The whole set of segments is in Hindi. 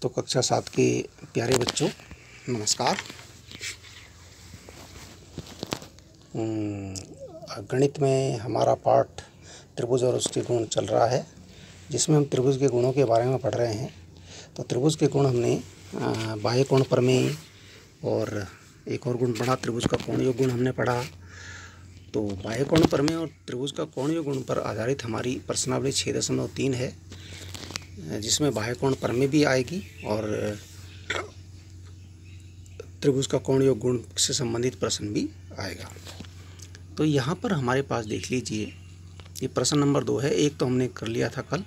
तो कक्षा 7 के प्यारे बच्चों नमस्कार। गणित में हमारा पाठ त्रिभुज और उसके गुण चल रहा है, जिसमें हम त्रिभुज के गुणों के बारे में पढ़ रहे हैं। तो त्रिभुज के गुण हमने बाह्य कोण प्रमेय और एक और गुण पढ़ा, त्रिभुज का कोण योग गुण हमने पढ़ा। तो बाह्य कोण प्रमेय और त्रिभुज का कोण योग गुण पर आधारित हमारी प्रश्नावली 6.3 है, जिसमें बाह्य कोण प्रमेय भी आएगी और त्रिभुज का कोण योग गुण से संबंधित प्रश्न भी आएगा। तो यहाँ पर हमारे पास देख लीजिए, ये प्रश्न नंबर 2 है। एक तो हमने कर लिया था कल।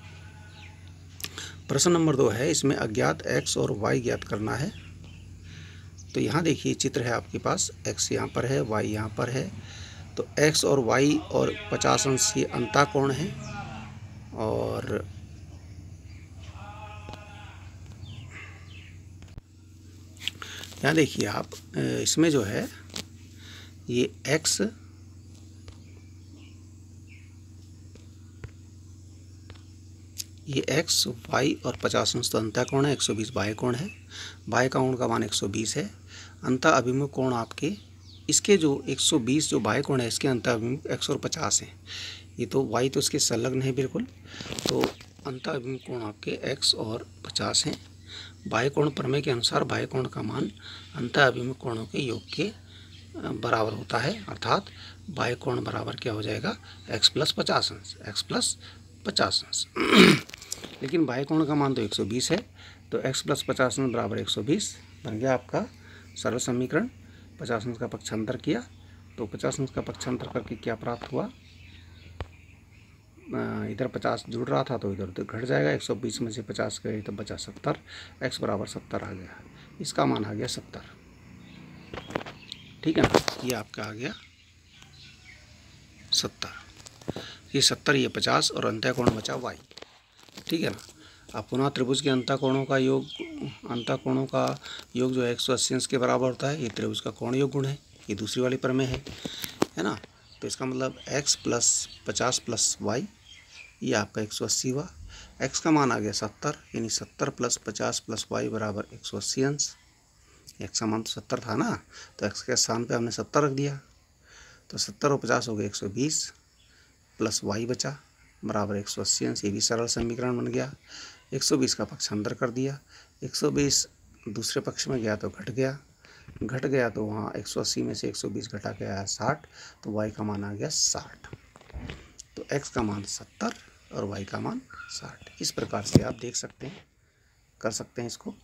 प्रश्न नंबर 2 है, इसमें अज्ञात x और y ज्ञात करना है। तो यहाँ देखिए चित्र है आपके पास, x यहाँ पर है, y यहाँ पर है। तो x और y और 50 अंश ये अंतःकोण है और यहाँ देखिए आप, इसमें जो है ये x y और 50 अंश तो अंतःकोण है, 120 बाह्य कोण है। बाह्य कोण का मान 120 है। अंतः अभिमुख कोण आपके इसके जो 120 जो बाह्य कोण है, इसके अंतः अभिमुख 150 है। ये तो y तो इसके संलग्न है बिल्कुल। तो अंतः अभिमुख कोण आपके x और 50 हैं। बाह्य कोण प्रमेय के अनुसार बाह्य कोण का मान अंतः अभिमुख कोणों के योग के बराबर होता है, अर्थात बाह्य कोण बराबर क्या हो जाएगा, x + 50 अंश, x + 50 अंश। लेकिन बाह्य कोण का मान तो 120 है, तो x + 50 अंश बराबर 120 बन गया आपका सरल समीकरण। 50 अंश का पक्षांतर किया तो 50 अंश का पक्षांतर करके क्या प्राप्त हुआ, इधर 50 जुड़ रहा था तो इधर उधर घट जाएगा। 120 में से 50 गए तो बचा 70, x बराबर 70 आ गया। इसका मान आ गया 70। ठीक है ना, ये आपका आ गया 70। ये 70, ये 50 और अंतःकोण बचा y। ठीक है ना। अब पुनः त्रिभुज के अंतःकोणों का योग, अंतःकोणों का योग जो है 180 अंश के बराबर होता है। ये त्रिभुज का कोण योग गुण है, ये दूसरी वाली प्रमेय है ना। तो इसका मतलब x + 50 + y, ये आपका 180 हुआ। x का मान आ गया 70, यानी 70 + 50 + y बराबर 180 अंश। x का मान तो 70 था ना, तो x के स्थान पे हमने 70 रख दिया। तो 70 और 50 हो गए 120 प्लस y बचा बराबर 180 अंश। ये भी सरल समीकरण बन गया। 120 का पक्षांतर कर दिया, 120 दूसरे पक्ष में गया तो घट गया तो वहाँ 180 में से 120 घटा के आया 60, तो y का मान आ गया 60। तो x का मान 70 और y का मान 60। इस प्रकार से आप देख सकते हैं, कर सकते हैं इसको।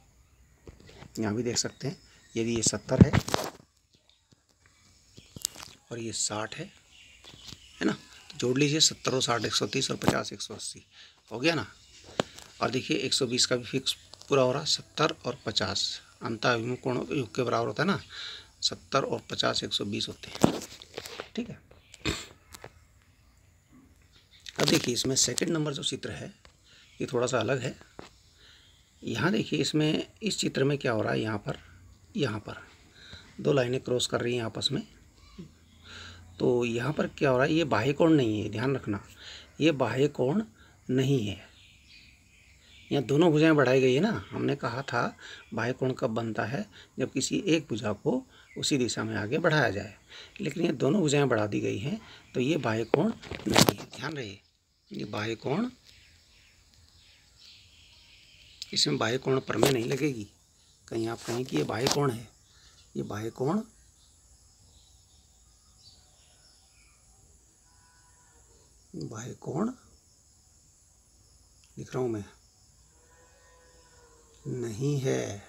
यहाँ भी देख सकते हैं, यदि ये 70 है और ये 60 है ना, तो जोड़ लीजिए 70 और 60 130 और 50 180 हो गया ना। और देखिए 120 का भी फिक्स पूरा हो रहा, 70 और 50 अंतः अभिमुख कोण योग के बराबर होता है ना। 70 और 50 120 होते हैं। ठीक है। अब देखिए इसमें सेकंड नंबर जो चित्र है ये थोड़ा सा अलग है। यहाँ देखिए इसमें, इस चित्र में क्या हो रहा है, यहाँ पर दो लाइनें क्रॉस कर रही हैं आपस में। तो यहाँ पर क्या हो रहा है, ये बाह्य कोण नहीं है, ध्यान रखना, ये बाह्य कोण नहीं है। यहाँ दोनों भुजाएं बढ़ाई गई है ना। हमने कहा था बाह्य कोण कब बनता है, जब किसी एक भुजा को उसी दिशा में आगे बढ़ाया जाए। लेकिन ये दोनों भुजाएं बढ़ा दी गई हैं, तो ये बाह्य कोण नहीं है। ध्यान रहे, ये बाह्य कोण, इसमें बाह्य कोण प्रमेय नहीं लगेगी। कहीं आप कहें कि ये बाह्य कोण है, ये बाह्य कोण लिख रहा हूं मैं, नहीं है।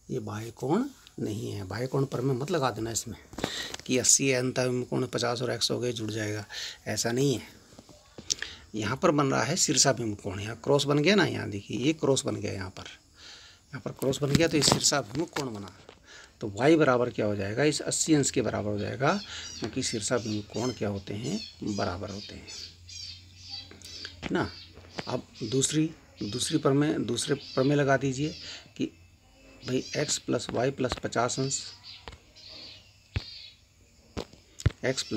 ये बाह्य कोण नहीं है। बाह्य कोण प्रमेय मत लगा देना इसमें कि 80 है, अंतः अभिमुख कोण 50 और x हो गए जुड़ जाएगा, ऐसा नहीं है। यहाँ पर बन रहा है शीर्षाभिमुख कोण। यहाँ क्रॉस बन गया ना, यहाँ देखिए ये क्रॉस बन गया, यहाँ पर क्रॉस बन गया, तो ये शीर्षाभिमुख कोण बना। तो y बराबर क्या हो जाएगा, इस 80 अंश के बराबर हो जाएगा, क्योंकि शीर्षाभिमुख कोण क्या होते हैं, बराबर होते हैं ना। अब दूसरे प्रमेय लगा दीजिए कि भाई x + y + 50 अंश, x +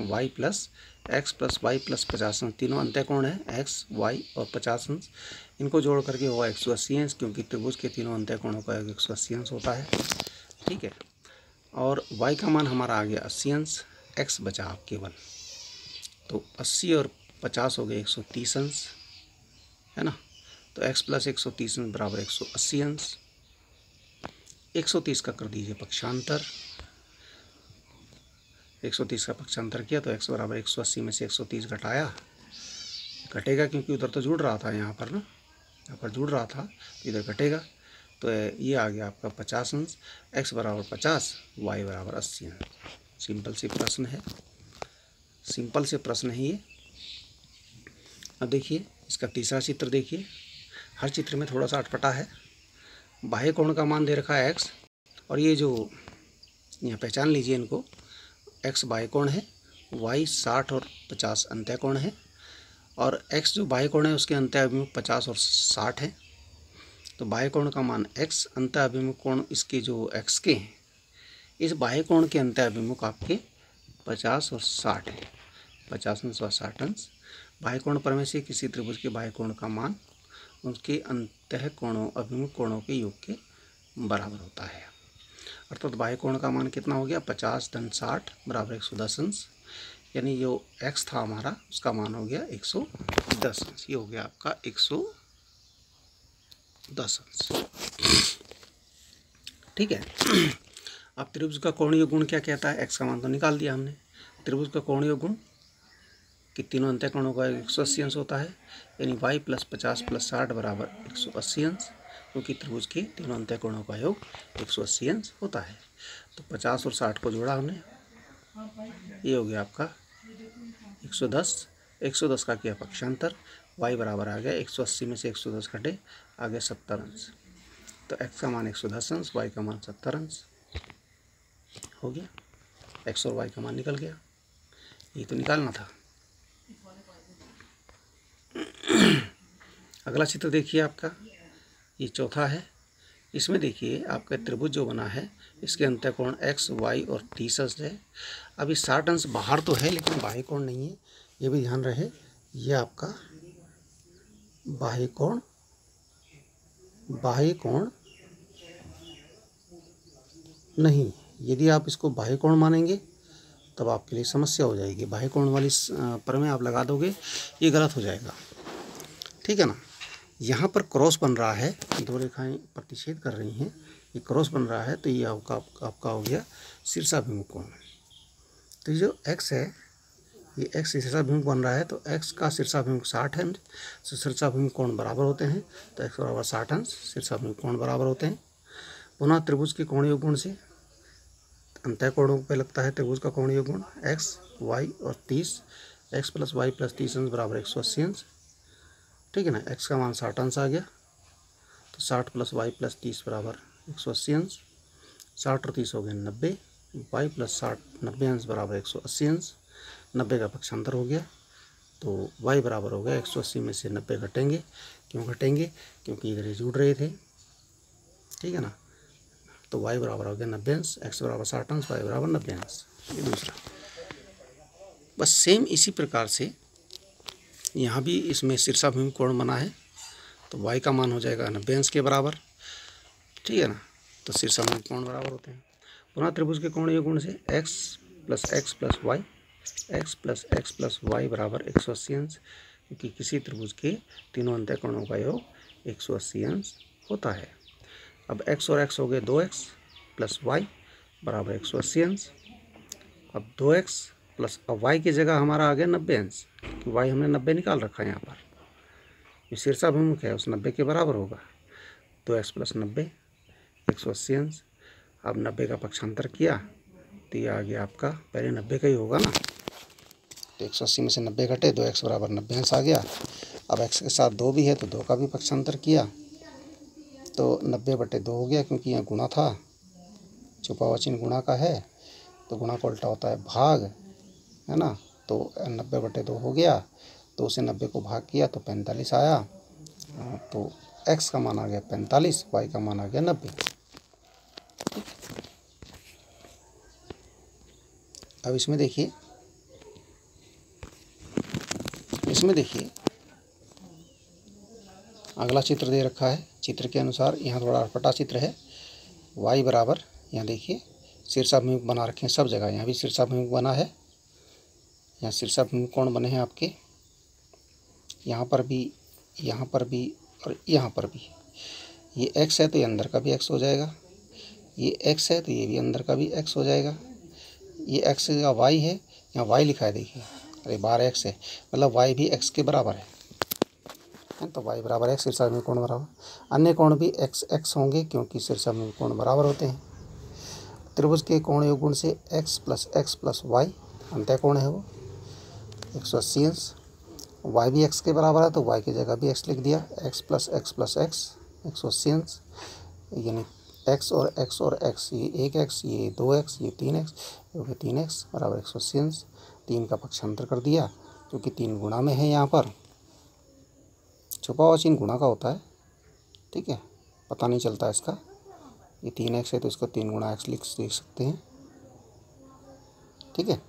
y + x plus y plus 50 अंश, तीनों अंतःकोण है एक्स वाई और 50 अंश, इनको जोड़ करके होगा 180 अंश, क्योंकि त्रिभुज के तीनों अंतःकोणों का योग 180 अंश होता है। ठीक है, और y का मान हमारा आ गया 80 अंश, x बचा आप केवल, तो 80 और 50 हो गए 130 अंश, है ना। तो x प्लस 130 अंश बराबर 180 अंश। 130 का कर दीजिए पक्षांतर, 130 का पक्षांतर किया तो x बराबर 180 में से 130 घटाया, घटेगा क्योंकि उधर तो जुड़ रहा था, यहाँ पर ना, यहाँ पर जुड़ रहा था, इधर घटेगा, तो ये आ गया आपका 50 अंश, x बराबर 50, y बराबर 80 अंश। सिंपल से प्रश्न है, सिंपल से प्रश्न है ये। अब देखिए इसका तीसरा चित्र देखिए, हर चित्र में थोड़ा सा अटपटा है। बाह्य कोण का मान दे रखा है x, और ये जो यहाँ पहचान लीजिए इनको, x बाह्य कोण है, y 60 और 50 अंतः कोण है, और x जो बाह्य कोण है उसके अंतः अभिमुख 50 और 60 है। तो बाह्य कोण का मान x, अंतः अभिमुख कोण इसके जो x के हैं, इस बाह्य कोण के अंतः अभिमुख आपके 50 और 60 है, 50 अंश और 60 अंश। बाह्य कोण पर में से किसी त्रिभुज के बाह्य कोण का मान उसके अंतः कोणों अभिमुख कोणों के योग के बराबर होता है। अर्थात बाह्य कोण का मान कितना हो गया, 50 धन 60 बराबर 110 अंश, यानी जो x था हमारा उसका मान हो गया 110 अंश। ये हो गया आपका 110 अंश। ठीक है, अब त्रिभुज का कोणीय गुण क्या कहता है, x का मान तो निकाल दिया हमने। त्रिभुज का कोणीय गुण कि तीनों अंतःकोणों का 180 अंश होता है, यानी y प्लस 50 प्लस 60 बराबर 180 अंश, क्योंकि त्रिभुज के तीनों अंतःकोणों का योग 180 अंश होता है। तो 50 और 60 को जोड़ा हमने, ये हो गया आपका 110, 110 का किया पक्षांतर, y बराबर आ गया 180 में से 110 घटे, आ गया 70 अंश। तो x का मान 110 अंश, y का मान 70 अंश हो गया, x और y का मान निकल गया, ये तो निकालना था। अगला चित्र देखिए आपका, ये चौथा है। इसमें देखिए आपका त्रिभुज जो बना है इसके अंतःकोण x, y और 30 अंश है। अभी 60 अंश बाहर तो है लेकिन बाह्य कोण नहीं है, ये भी ध्यान रहे, ये आपका बाह्य कोण नहीं। यदि आप इसको बाह्य कोण मानेंगे तब आपके लिए समस्या हो जाएगी, बाह्य कोण वाली प्रमेय आप लगा दोगे, ये गलत हो जाएगा। ठीक है ना। यहाँ पर क्रॉस बन रहा है, दो रेखाएं प्रतिच्छेद कर रही हैं, ये क्रॉस बन रहा है, तो ये आपका हो गया शीर्षाभिमुख कोण। तो ये जो x है, ये x शीर्षाभिमुख बन रहा है, तो x का शीर्षाभिमुख 60 अंश, तो शीर्षाभिमुख कोण बराबर होते हैं, तो x बराबर 60 अंश, शीर्षाभिमुख कोण बराबर होते हैं। पुनः त्रिभुज के कोणीय गुण से अंतःकोणों पे लगता है त्रिभुज का कोणीय गुण x, y और 30, x प्लस वाई प्लस 30 अंश बराबर 180 अंश। ठीक है ना, x का मान 60 अंश आ गया, तो 60 प्लस वाई प्लस 30 बराबर 180 अंश, 60 और 30 हो गए 90, y प्लस 60 90 अंश बराबर 180 अंश, 90 का पक्षांतर हो गया, तो y बराबर हो गया 180 में से 90 घटेंगे। क्यों घटेंगे, क्योंकि इधर जुड़ रहे थे। ठीक है ना, तो y बराबर हो गया 90 अंश, x बराबर 60 अंश, y बराबर 90 अंश। ये दूसरा, बस सेम इसी प्रकार से यहाँ भी इसमें शीर्षाभिमुख कोण बना है, तो y का मान हो जाएगा 90 अंश के बराबर। ठीक है ना, तो शीर्षाभिमुख कोण बराबर होते हैं। पुनः त्रिभुज के कोणीय गुण से x plus y, x plus y बराबर 180 अंश, क्योंकि किसी त्रिभुज के तीनों अंतःकोणों का योग 180 अंश होता है। अब x और x हो गए 2x प्लस वाई बराबर 180 अंश। अब 2x प्लस अब y की जगह हमारा आ गया 90 अंश, कि y हमने 90 निकाल रखा है यहाँ पर, ये शीर्षाभिमुख है, उस 90 के बराबर होगा। 2x प्लस 90 180 अंश। अब 90 का पक्षांतर किया तो ये आ गया आपका, पहले 90 का ही होगा ना, तो 180 में से 90 घटे, 2x बराबर 90 अंश आ गया। अब x के साथ 2 भी है तो 2 का भी पक्षांतर किया तो 90/2 हो गया, क्योंकि यहाँ गुणा था, छुपा हुआ चिन्ह गुणा का है, तो गुणा का उल्टा होता है भाग, है ना। तो 90/2 हो गया, तो उसे 90 को भाग किया तो 45 आया, तो x का मान आ गया 45, y का मान आ गया 90। अब इसमें देखिए इसमें देखिए अगला चित्र दे रखा है। चित्र के अनुसार यहाँ थोड़ा अटपटा चित्र है। y बराबर, यहाँ देखिए शीर्षाभिमुख बना रखे हैं सब जगह। यहाँ भी शीर्षाभिमुख बना है, यहाँ शीर्षाभिमुख कोण बने हैं आपके, यहाँ पर भी और यहाँ पर भी। ये x है तो ये अंदर का भी x हो जाएगा, ये x है तो ये भी अंदर का भी x हो जाएगा। ये x का y है, यहाँ y लिखा है देखिए, अरे बार x है, मतलब y भी x के बराबर है तो y बराबर x, शीर्षाभिमुख कोण बराबर। अन्य कोण भी x x होंगे क्योंकि शीर्षाभिमुख कोण बराबर होते हैं। त्रिभुज के कोण योग गुण से x प्लस y अंतः कोण है वो 180 अंश। y भी x के बराबर है तो y की जगह भी x लिख दिया, x प्लस x 180 अंश, यानी x और x, ये 1x, ये 2x, ये 3x, क्योंकि 3x बराबर 180 अंश। 3 का पक्षांतर कर दिया क्योंकि 3 गुणा में है, यहाँ पर छुपा हुआ चिन्ह गुणा का होता है, ठीक है, पता नहीं चलता इसका। ये 3x है तो इसको 3 गुणा x लिख सकते हैं, ठीक है।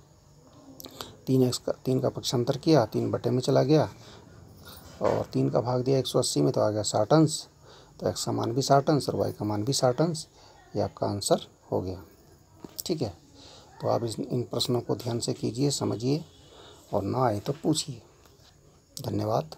3 का पक्षांतर किया, 3 बटे में चला गया और 3 का भाग दिया 180 में तो आ गया 60 अंश। तो x का मान भी 60 अंश और y का मान भी 60 अंश, ये आपका आंसर हो गया, ठीक है। तो आप इन प्रश्नों को ध्यान से कीजिए, समझिए और ना आए तो पूछिए। धन्यवाद।